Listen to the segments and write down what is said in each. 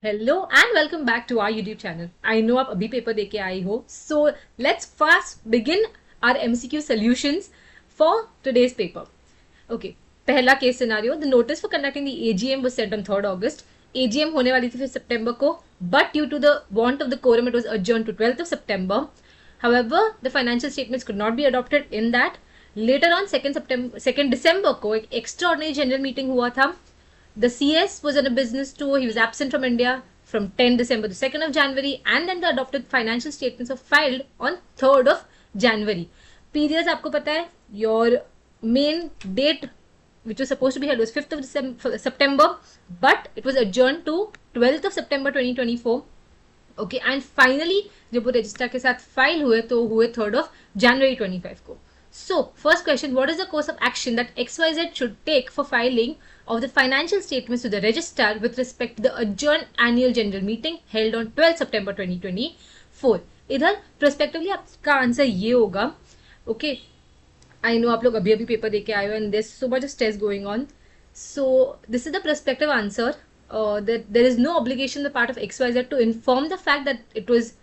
Hello and welcome back to our YouTube channel. I know आप अभी paper देके आई हो, so let's fast begin our MCQ solutions for today's paper. Okay, पहला case scenario, the notice for conducting the AGM was sent on 3rd August। AGM होने वाली थी 5 सितंबर को, but due to the want of the quorum it was adjourned to 12th of September. However, the financial statements could not be adopted in that. Later on 2nd December को एक extraordinary general meeting हुआ था. The CS was on a business tour. He was absent from India from 10 December to 2nd of January, and then the adopted financial statements were filed on 3rd of January. Periods आपको पता है, your main date which was supposed to be held was 5th of September, but it was adjourned to 12th of September 2024. Okay, and finally जब वो register के साथ file हुए तो हुए 3rd of January 25 को. So, first question, what is the course of action that XYZ should take for filing of the financial statements to the registrar with respect to the adjourned annual general meeting held on 12 September 2024? इधर prospectively आपका answer ये होगा. Okay, I know आप लोग अभी अभी paper देके आए हो and there's so much of stress going on. So this is the prospective answer. That there is no obligation on the part of XYZ to inform the fact that it was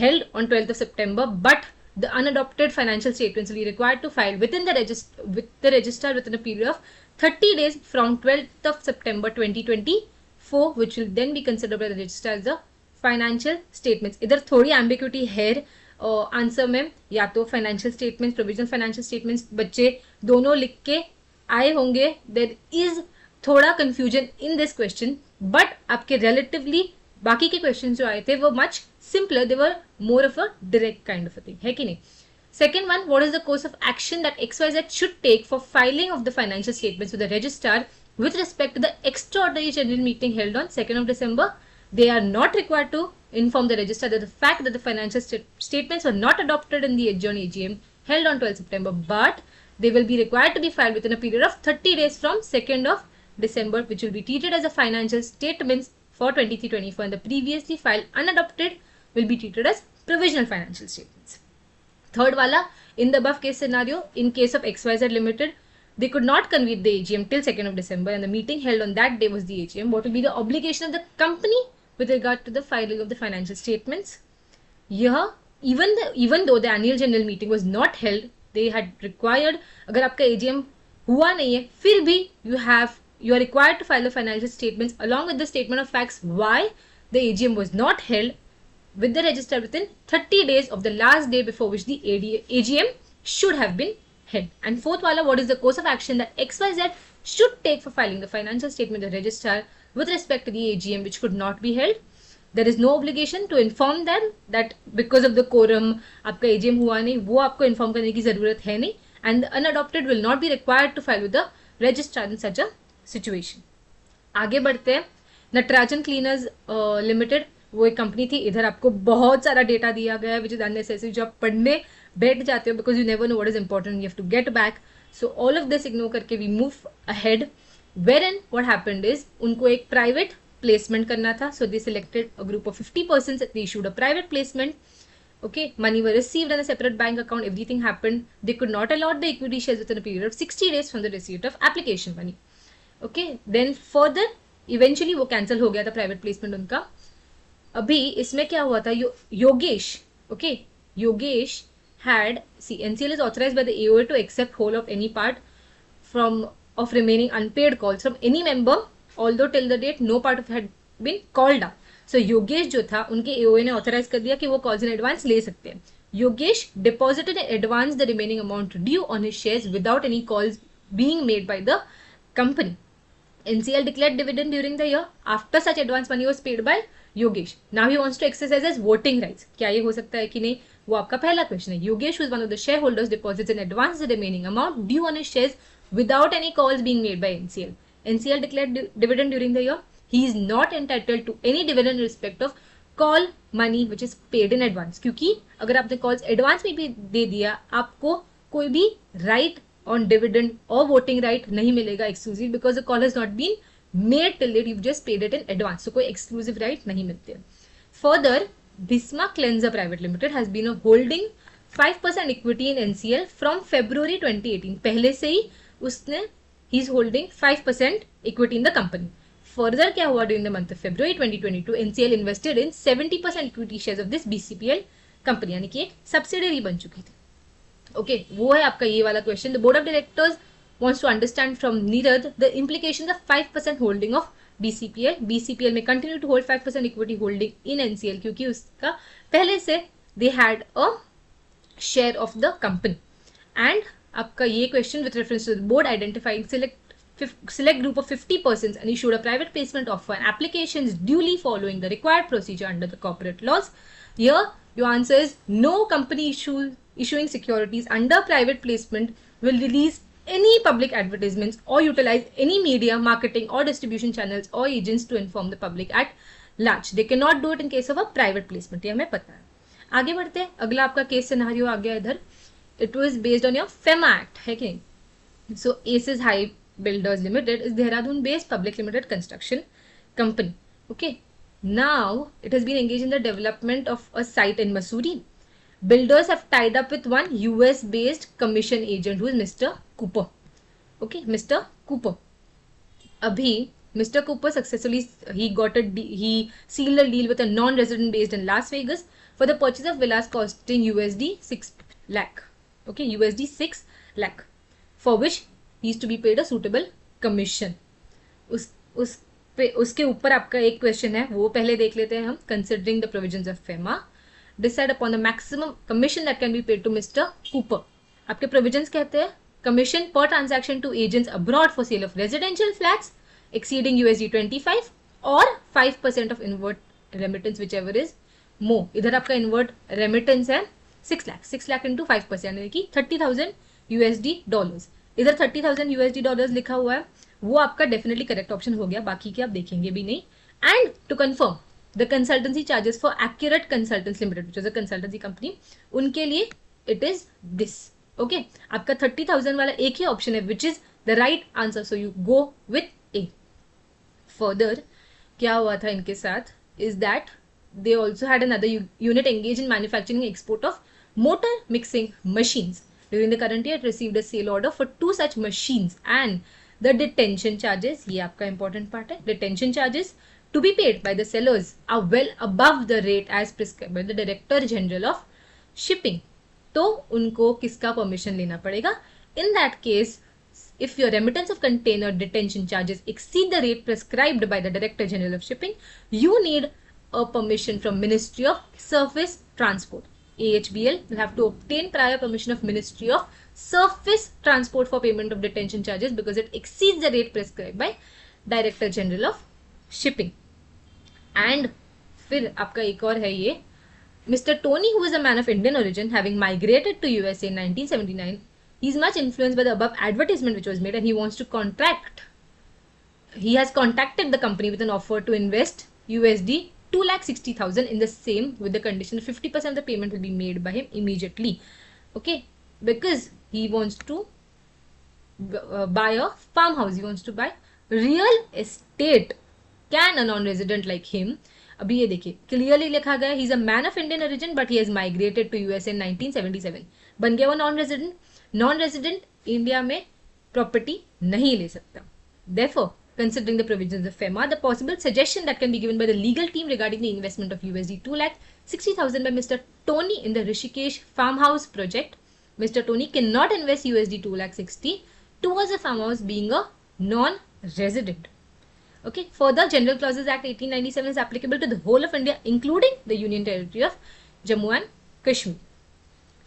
held on 12th of September, but the unadopted financial statements will be required to file within the registrar within a period of 30 days from 12th of September 2024, which will then be considered by the registrar as the financial statements. इधर थोड़ी ambiguity है answer में, या तो financial statements, provisional financial statements बच्चे दोनों लिख के आए होंगे. देयर इज थोड़ा confusion in this question, but आपके रिलेटिवली बाकी के क्वेश्चन जो आए थे वो much simpler, they were more of a direct kind of a thing, है कि नहीं. Second one, what is the course of action that XYZ should take for filing of the financial statements to the registrar with respect to the extraordinary general meeting held on 2nd of December? They are not required to inform the registrar that the fact that the financial statements were not adopted in the adjourned AGM held on 12th September, but they will be required to be filed within a period of 30 days from 2nd of December, which will be treated as a financial statements for 23-24, and the previously filed unadopted will be treated as provisional financial statements. Third wala, in the above case scenario, in case of XYZ Limited, they could not convene the AGM till 2nd of December and the meeting held on that day was the AGM. What will be the obligation of the company with regard to the filing of the financial statements? Here, even though the annual general meeting was not held, they had required, अगर आपका AGM हुआ नहीं है, फिर भी you are required to file the financial statements along with the statement of facts why the AGM was not held with the registrar within 30 days of the last day before which the AGM should have been held. And fourth wala, what is the course of action that XYZ should take for filing the financial statement to the registrar with respect to the AGM which could not be held? There is no obligation to inform them that because of the quorum आपका AGM हुआ नहीं, वो आपको inform करने की जरूरत है नहीं, and the unadopted will not be required to file with the registrar in such a situation. आगे बढ़ते हैं. नटराजन क्लीनर्स लिमिटेड वो एक कंपनी थी. इधर आपको बहुत सारा डेटा दिया गया है विच इज अननेसेसरी, जो आप पढ़ने बैठ जाते हो because you never know what is important, you have to get back. So all of this ignore करके we move ahead. Where and what happened is उनको एक प्राइवेट प्लेसमेंट करना था, so they selected a group of 50 persons, they issued a private placement. Okay, money were received on a separate bank account, everything happened. They could not allot the equity shares within a period of 60 days from the receipt of application money. Okay, then further eventually वो cancel हो गया था private placement उनका. अभी इसमें क्या हुआ था, Yogesh, okay, Yogesh had NCL is authorized by the AOA to accept whole of any part of remaining unpaid calls from any member, although till the date no part of it had been called up. So Yogesh जो था उनके AOA ने authorise कर दिया कि वो calls in advance ले सकते हैं. Yogesh deposited in advance the remaining amount due on his shares without any calls being made by the company. NCL declared dividend during the year after such advance money was paid by Yogesh. Now he wants to exercise his voting rights. क्या ये हो सकता है कि नहीं, वो आपका पहला क्वेश्चन है. Yogesh was one of the shareholders deposits in advance the remaining amount due on his shares without any calls being made by NCL. NCL declared dividend during the year. He is not entitled to any dividend in respect of call money which is paid in advance. क्योंकि अगर आपने calls advance में भी दे दिया, आपको कोई भी right on dividend or voting right नहीं मिलेगा exclusive, because the call has not been made till date, you've just paid it in advance. So कोई exclusive right नहीं मिलते. Further, Bhisma Cleanser Private Limited has been holding 5% equity in NCL from February 2018. पहले से ही उसने he is holding 5% equity in the company. Further क्या हुआ, during the month of February 2022 NCL invested in 70% equity shares of this BCPL company, यानी कि एक subsidiary बन चुकी थी. ओके वो है आपका ये वाला question. The board of directors wants to understand from Neeraj the implications of 5% holding of BCPL. BCPL में continue to hold 5% equity holding in NCL क्योंकि उसका पहले से they had a share of the company. And आपका ये question with reference to the board identifying select group of 50 persons and issued a private placement offer and applications duly following the required procedure under the corporate laws. Here your answer is no company issuing securities under private placement will release any public advertisements or utilize any media, marketing or distribution channels or agents to inform the public at large. They cannot do it in case of a private placement. ये हमें पता है. आगे बढ़ते हैं. अगला आपका case scenario आ गया इधर. It was based on your FEMA Act, है कि नहीं? So Aces High Builders Limited is Dehradun based public limited construction company. Okay. Now it has been engaged in the development of a site in Mussoorie. Builders have tied up with one US based commission agent who is Mr. Cooper. Okay, Mr. Cooper. Abhi Mr. Cooper successfully he sealed a deal with a non-resident based in Las Vegas for the purchase of villas costing USD 6 lakh. Okay, USD 6 lakh for which he is to be paid a suitable commission. उसके ऊपर आपका एक question है, वो पहले देख लेते हैं हम. Considering the provisions of FEMA, decide upon the maximum commission that can be paid to Mr. Cooper. आपके provisions कहते हैं commission per transaction to agents abroad for sale of residential flats exceeding USD 25 or 5% of inward remittance whichever is more. इधर आपका inward remittance है 6 lakh into 5% यानी कि $30,000. इधर $30,000 लिखा हुआ है, वो आपका डेफिनेटली करेक्ट ऑप्शन हो गया, बाकी के आप देखेंगे भी नहीं. And to confirm the consultancy charges for Accurate Consultants Limited which is a consultancy company, उनके लिए इट इज दिस. ओके, आपका 30,000 वाला एक ही ऑप्शन है which is the right answer, so you go with A. Further क्या हुआ था इनके साथ is that they also had another unit engaged in manufacturing and export of motor mixing machines. During the current year, it received a sale order for 2 such machines and the detention charges, ये आपका important part है, detention charges to be paid by the sellers are well above the rate as prescribed by the Director General of Shipping. तो उनको किसका permission लेना पड़ेगा? In that case, if your remittance of container detention charges exceed the rate prescribed by the Director General of Shipping, you need a permission from Ministry of Surface Transport. AHBL will have to obtain prior permission of Ministry of Surface Transport for payment of detention charges because it exceeds the rate prescribed by Director General of Shipping. And फिर आपका एक और है ये, Mr. Tony, who is a man of Indian origin, having migrated to USA in 1979, he is much influenced by the above advertisement which was made and he wants to he has contacted the company with an offer to invest USD 2,60,000 in the same with the condition 50% of the payment will be made by him immediately. Okay, because he wants to buy a farmhouse, he wants to buy real estate. Can a non-resident like him, अभी ये देखिए clearly लिखा गया, he is a man of Indian origin but he has migrated to US in 1977. बन गया वो non-resident India में property नहीं ले सकता. Therefore, considering the provisions of FEMA, the possible suggestion that can be given by the legal team regarding the investment of USD 2,60,000 by Mr. Tony in the Rishikesh farmhouse project, Mr. Tony cannot invest USD 2,60,000 towards a farmhouse being a non-resident. Okay, further, General Clauses Act 1897 is applicable to the whole of India, including the Union Territory of Jammu and Kashmir.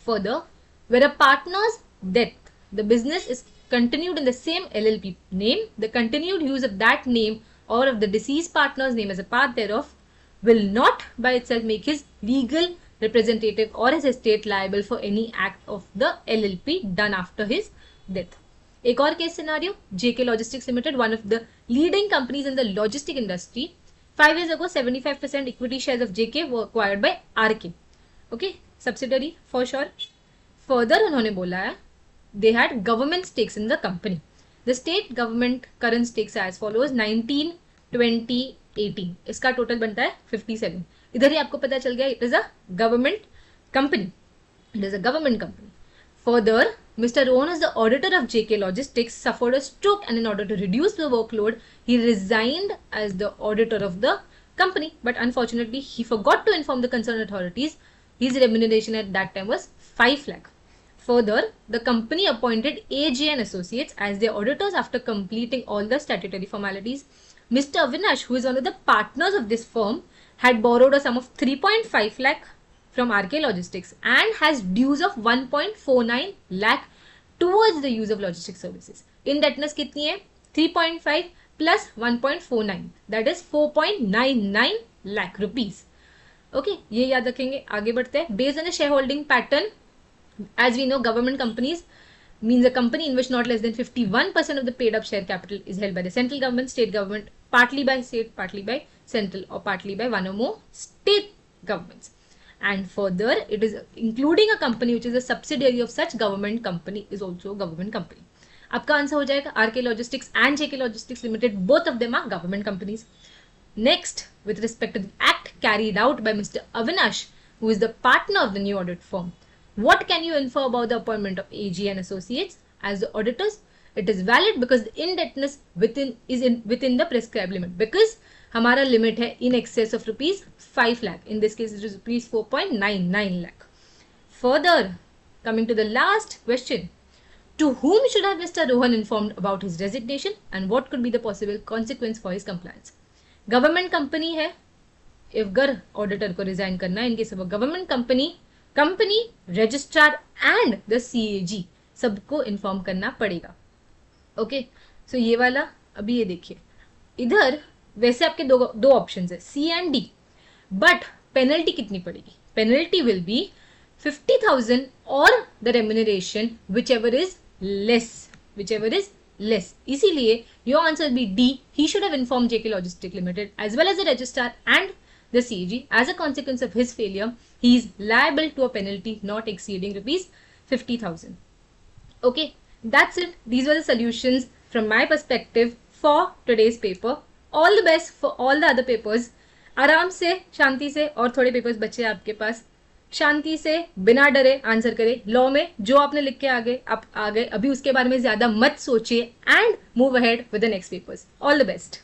Further, where a partner's death, the business is continued in the same LLP name, the continued use of that name or of the deceased partner's name as a part thereof will not by itself make his legal representative or his estate liable for any act of the LLP done after his death. एक और case scenario, JK Logistics Limited, one of the leading companies in the logistic industry. 5 years ago, 75% equity shares of JK were acquired by RK. Okay, subsidiary for sure. Further, उन्होंने बोला है they had government stakes in the company. The state government current stakes are as follows: 19, 20, 18. इसका total बनता है 57. इधर ही आपको पता चल गया it is a government company. It is a government company. Further, Mr. Rohan is the auditor of JK Logistics, suffered a stroke, and in order to reduce the workload, he resigned as the auditor of the company. But unfortunately, he forgot to inform the concerned authorities. His remuneration at that time was 5 lakh. Further, the company appointed AJ and Associates as their auditors after completing all the statutory formalities. Mr. Avinash, who is one of the partners of this firm, had borrowed a sum of 3.5 lakh from RK Logistics and has dues of 1.49 lakh towards the use of logistics services. Indebtedness कितनी है? 3.5 plus 1.49, that is 4.99 lakh rupees. Okay, ये याद रखेंगे. आगे बढ़ते हैं. Based on the shareholding pattern, as we know, government companies means a company in which not less than 51% of the paid up share capital is held by the central government, state government, partly by state, partly by central, or partly by one or more state governments. And further, it is including a company which is a subsidiary of such government company is also a government company. आपका answer हो जाएगा RK Logistics and JK Logistics Limited, both of them are government companies. Next, with respect to the act carried out by Mr. Avinash, who is the partner of the new audit firm, what can you infer about the appointment of AG and Associates as the auditors? It is valid because the indebtedness within the prescribed limit, because हमारा limit है in excess of rupees 5 lakh. In this case, it is rupees 4.99 lakh. Further, coming to the last question, to whom should have Mr. Rohan informed about his resignation and what could be the possible consequence for his compliance? Government company है, अगर auditor को resign करना है, इनके सब government company registrar and the CAG सबको inform करना पड़ेगा. ओके, सो ये वाला अभी ये देखिए, इधर वैसे आपके दो ऑप्शंस है C and D, but penalty कितनी पड़ेगी? पेनल्टी विल बी 50,000 और the remuneration whichever is less. इसीलिए your answer be D. He should have informed JK Logistics Limited as well as the registrar and the CAG. As a consequence of his failure, he is liable to a penalty not exceeding rupees 50,000. Okay, that's it. These were the solutions from my perspective for today's paper. All the best for all the other papers. आराम से, शांति से, और थोड़े papers बचे आपके पास, शांति से बिना डरे आंसर करें. लॉ में जो आपने लिख के आ गए अभी उसके बारे में ज्यादा मत सोचिए and move ahead with the next papers. All the best.